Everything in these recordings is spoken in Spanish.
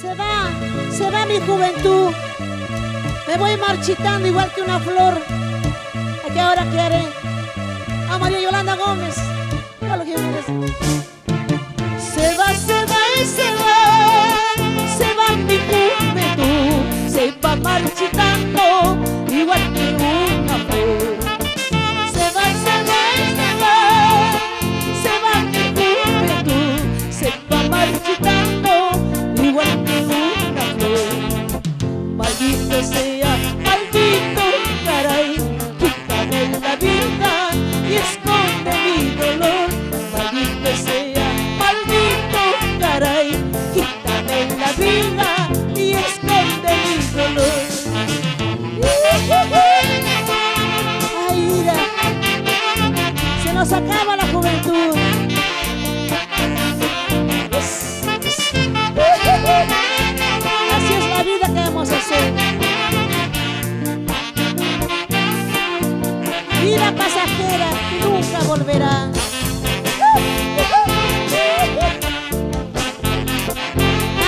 Se va mi juventud. Me voy marchitando igual que una flor. ¿A qué ahora qué haré? A María Yolanda Gómez. ¿Cuál lo que vienes? Se va y se va mi juventud. Se va marchitando igual que una flor. Se va mi juventud. Se va marchitando igual que una flor. Maldito sea, maldito, caray, quítame la vida y esconde mi dolor. Maldito sea, maldito, caray, quítame la vida y esconde mi dolor. Ay, mira, se nos acaba la juventud. Así es la vida que vamos a hacer. Vida pasajera, nunca volverá.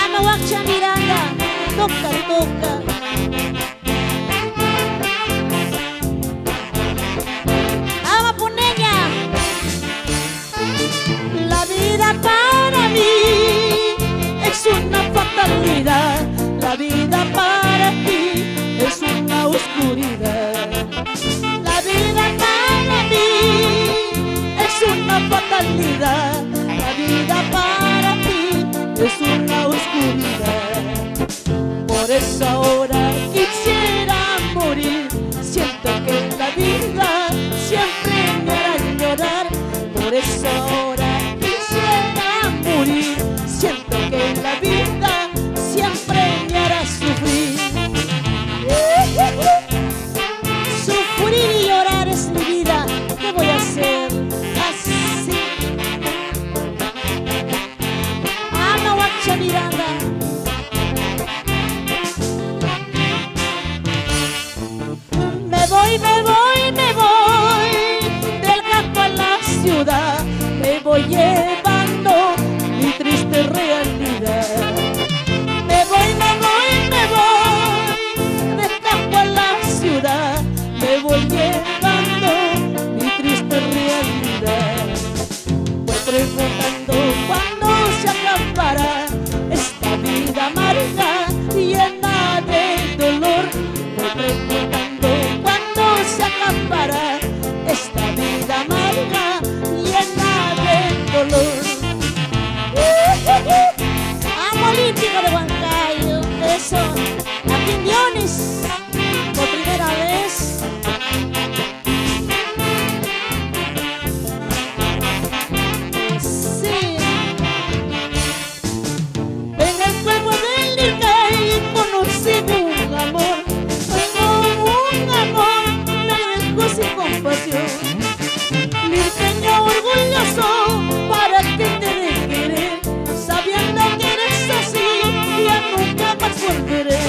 Ama Huacha Miranda, toca, toca. Ama Puneña. La vida para mí es una fatalidad. La vida para ti es una oscuridad. La vida para mí es una fatalidad. La vida para ti es una oscuridad. Por eso ahora quisiera morir. Siento que la vida siempre me hará llorar. Por eso ahora quisiera morir. Siento que la vida siempre me hará sufrir. Sufrir y llorar es mi vida. ¿Qué voy a hacer? Así. Ama Huacha Miranda. Me voy del campo a la ciudad. Me voy llevando mi triste realidad. Me voy del campo a la ciudad. Me voy llevando mi triste realidad. Voy preguntando cuándo se acabará esta vida amarga llena de dolor. Voy preguntando cuándo se acabará esta vida amarga llena de dolor. Amo Olímpico de Huancayo, eso, a Quiñones, por primera vez. Sí. En el pueblo del Lircay conocí un amor. Tengo un amor, me dejó sin compasión. Lirqueño orgulloso, ¿para qué te de querer? Sabiendo que eres así, ya nunca más volveré.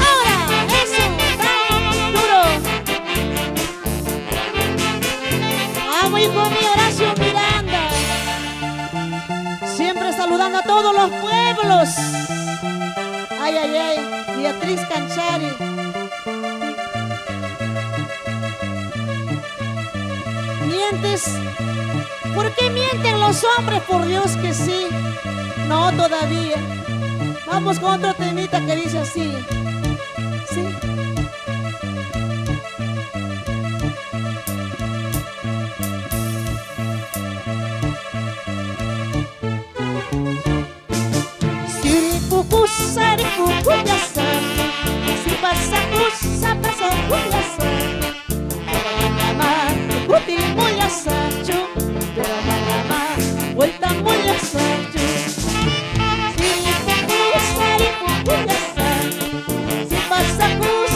Ahora, eso, duro. Amo hijo mío Horacio Miranda, siempre saludando a todos los pueblos. Ay, ay, ay, Beatriz Canchari. ¿Mientes? ¿Por qué mienten los hombres? Por Dios que sí. No, todavía. Vamos con otro temita que dice así. Sí. Sari kukuyasan, si pasa kusa paso kuyasan. Lama kutil muyasan chu, lama vuelta muyasan chu. Si kukusari kukuyasan, si pasa kusa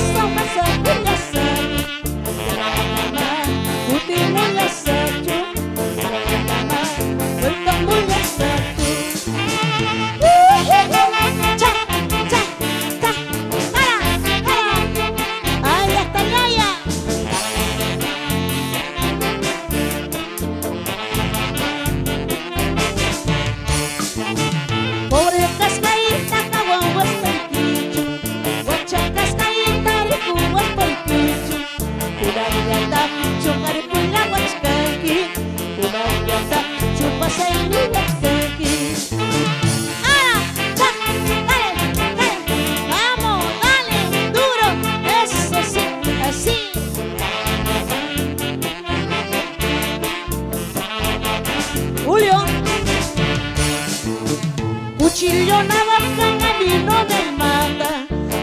Cuchillo, navaja, a mí no me mata.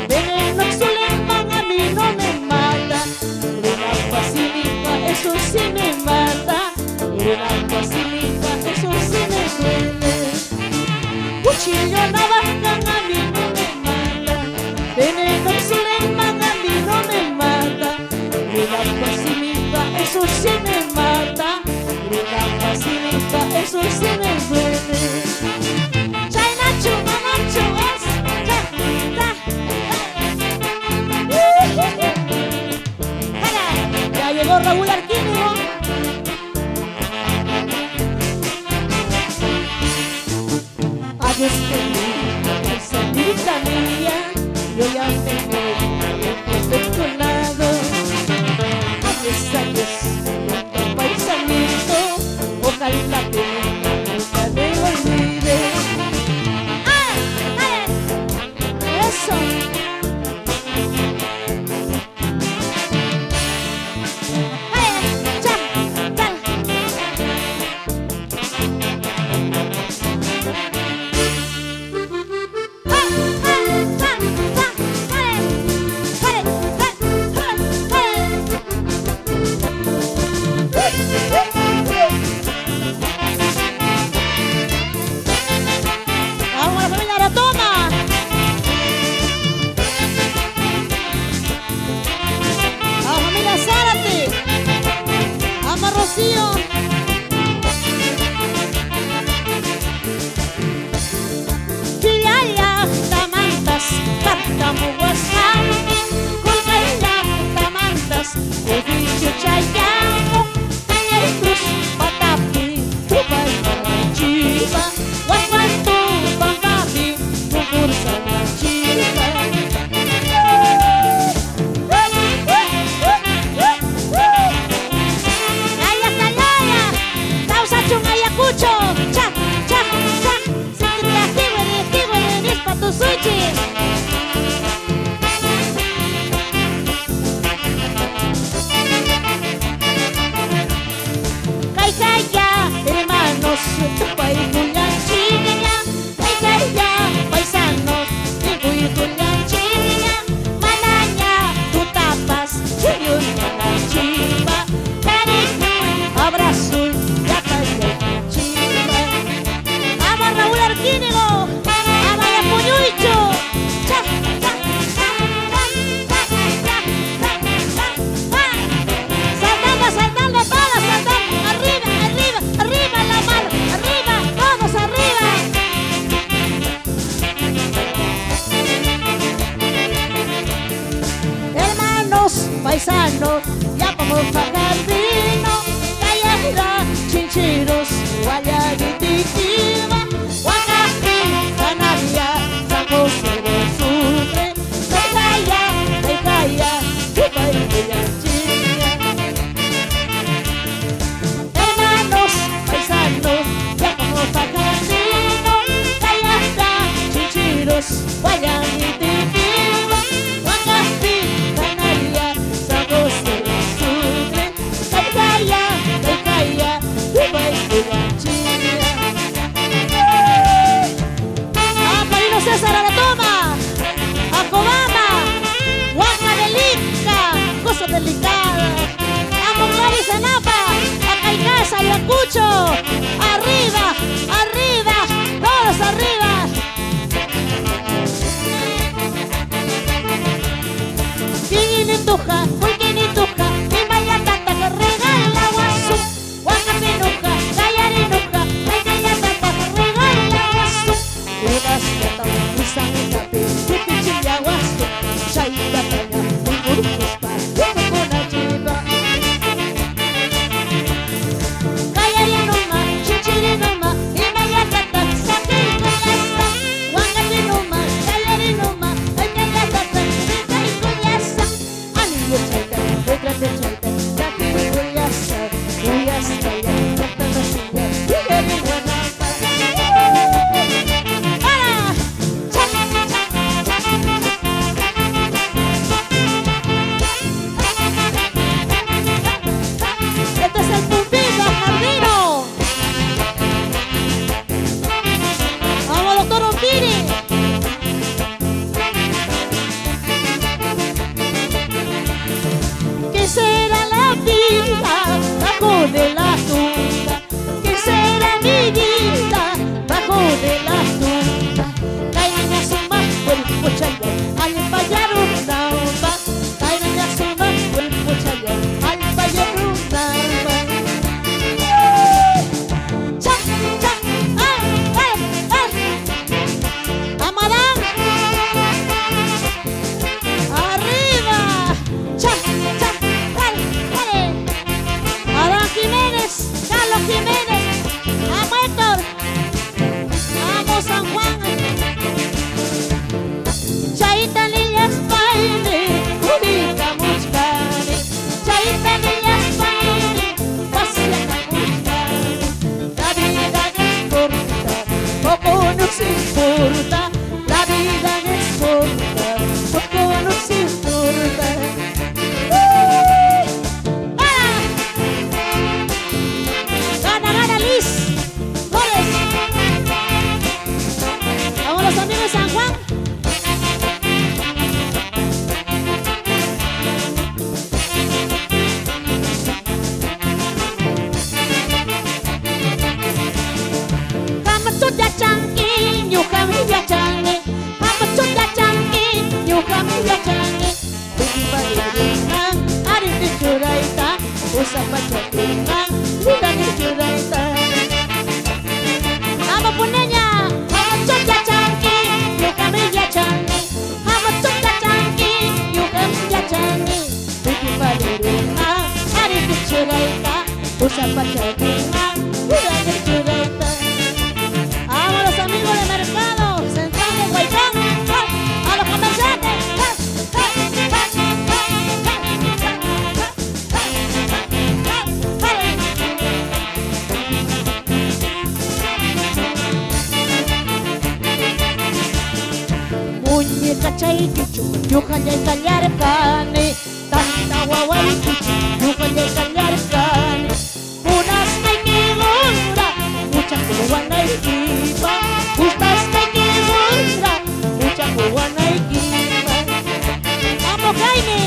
Veneno, Zuleman, a mí no me mata. Una facilita, eso sí me mata. Una facilita, eso sí me duele. Cuchillo, navaja, a mí no me mata. Veneno, Zuleman, a mí no me mata. Una facilita, eso sí me mata. Una facilita, eso sí me duele. Chay Nacho, Mamacho, es ya, ya llegó Raúl Arquímedes. Adiós, salida mía, yo ya me voy de tu lado. Adiós, adiós, paisanito, ojalá que nunca me olvide. ¡Ah! ¡Ay! ¡Eso! ¡Ay! ¡Ya! ¡Dale! Paisanos, ya vamos a pagar vino, Cayera, Chinchiros, Guayabitiquiba, Huacapi, Canavia, San José del Sucre, Tecaya, Cuba y Villanchilla. Hermanos, paisanos, ya vamos a pagar vino, Cayera, Chinchiros, Guayabitiquiba, Huacapi, Canavia, San José del Sucre, Tecaya, Cuba y Villanchilla. ¡Ah, Marino César a la toma! ¡A Cobama! ¡Huaca de Lica! ¡Cosa delicada! ¡A Monglaris Anapa! ¡A Caicasa, Ayacucho! ¡Arriba! ¡Arriba! ¡Todos arriba! Quinituja, Quinituja, mi mayatata que regala guasu. Huacapinuja, Cayarinuja, Cayatata que regala guasu. Unas gatas, Usangapi, Pipichilla guasu. Chaita caña, Urupuspa, Urucunachiba. Cayarinuma, Chichirinuma, mi mayatata, Saquicuyasa. Huacatinuma, Cayarinuma, Cayatata, Saquicuyasa. Anillo usa pachatina, lugar de churaita. Vamos puneña, vamos chocha chanqui, yucamilla chanqui, vamos chocha chanqui, yucamilla chanqui. Tuki palerina, ari de churaita, usa pachatina, lugar de churaita. Vamos los amigos de mercado, Central de Guaycán, a los comerciantes. Muñeca chayquichu, yucanya y callarcane, tanta guagua y quichu, yucanya y callarcane. Unas taikigura, mucha cubana y kipa, unas taikigura, mucha cubana y kipa. Vamos Jaime,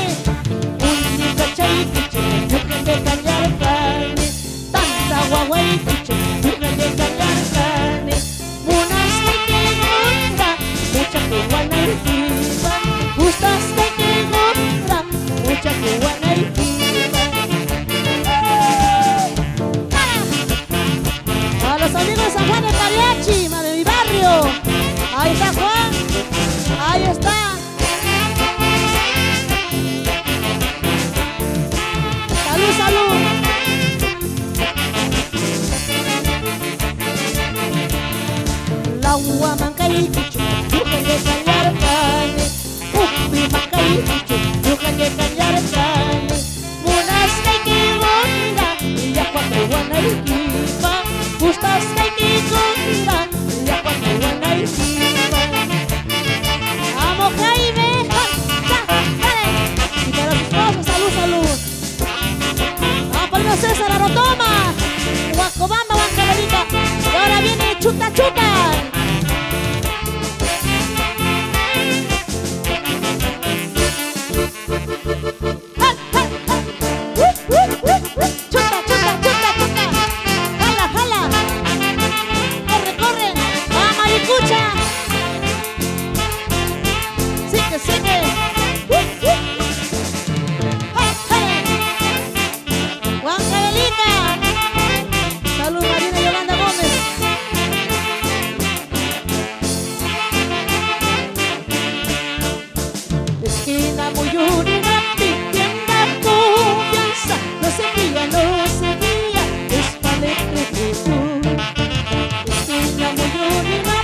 muñeca chayquichu, yucanya y callarcane, tanta guagua y quichu, yucanya y callarcane. Unas taikigura, mucha cubana y kipa, gustas de que gusta, mucha cubana y kipa. A los amigos de San Juan de Mariachi, de mi barrio. Ahí está Juan, ahí está. Salud, salud. La huamanca y quichu, yucanya y callarcane, upi manca y quichu, yucanya y callarcane. Unas taikigura, y ya cuando guana y kipa, gustas taikigura, y ya cuando guana y kipa. Vamos Jaime, y para los esposos, salud, salud. Vamos por el César Arotoma, Huacobamba, Huancabelica, y ahora viene Chuta Chuta. Esquina muy unida, tienda confianza, no se guía, es paleta de tú. Esquina muy unida,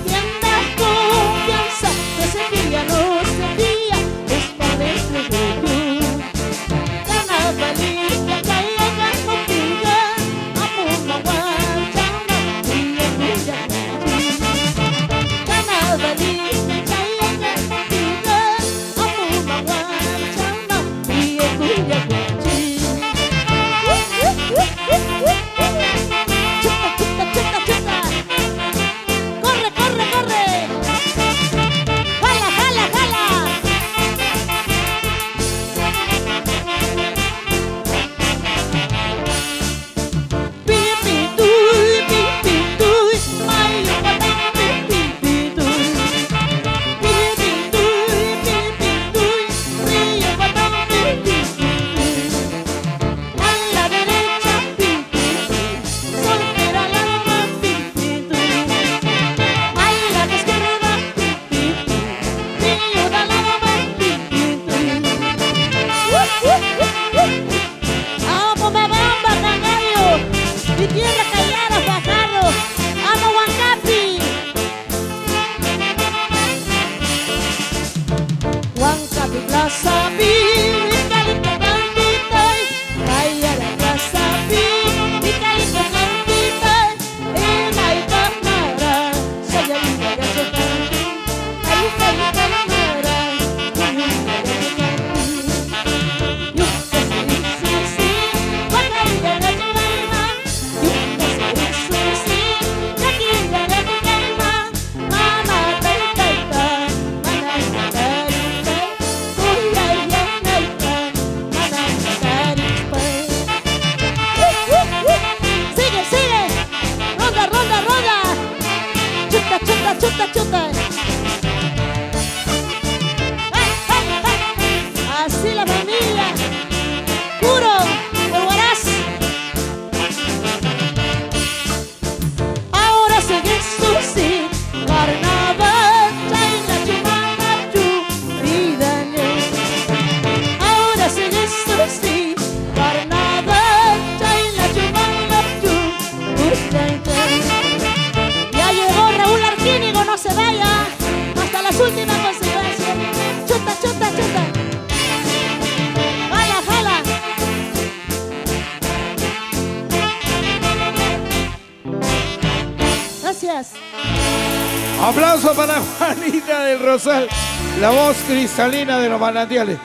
tienda confianza, no se guía, es paleta de tú. Carnavalita, calle, contigo, amor, maguachana, y el cuya. Carnavalita, calle, contigo. Corre, corre, corre. Jala, jala, jala. Pipituy, pipituy, mayo patán, pipituy. Pipituy, pipituy, río patán, pipituy. A la derecha, pipituy, soltera al alma, pipituy. A la izquierda, pipituy, río del alma, pipituy. Vamos Pomabamba, Cangallo, mi tierra Callada, Fajardo, amo Huancapi. Huancapi, Plaza Vicalito, Cantitoy, Calla la Plaza Vicalito, Cantitoy, Maita Mara, Sayalita, Gacho Canti, Ahí Sayita la Mara, Sayalita, Gacho Canti, Yuca, sí, Guacailla, Gacho Canti, Yuca, sí, Yaquilla, Gacho Canti, Mama, Taita, Mana, Taita, Uy, ay, ay, Taita, Mana, Taita. Sigue, sigue, ronda, ronda, ronda. Chuta, chuta, chuta, chuta. Así la familia, puro, por Guará. Gracias. Aplauso para Juanita del Rosal, la voz cristalina de los manantiales.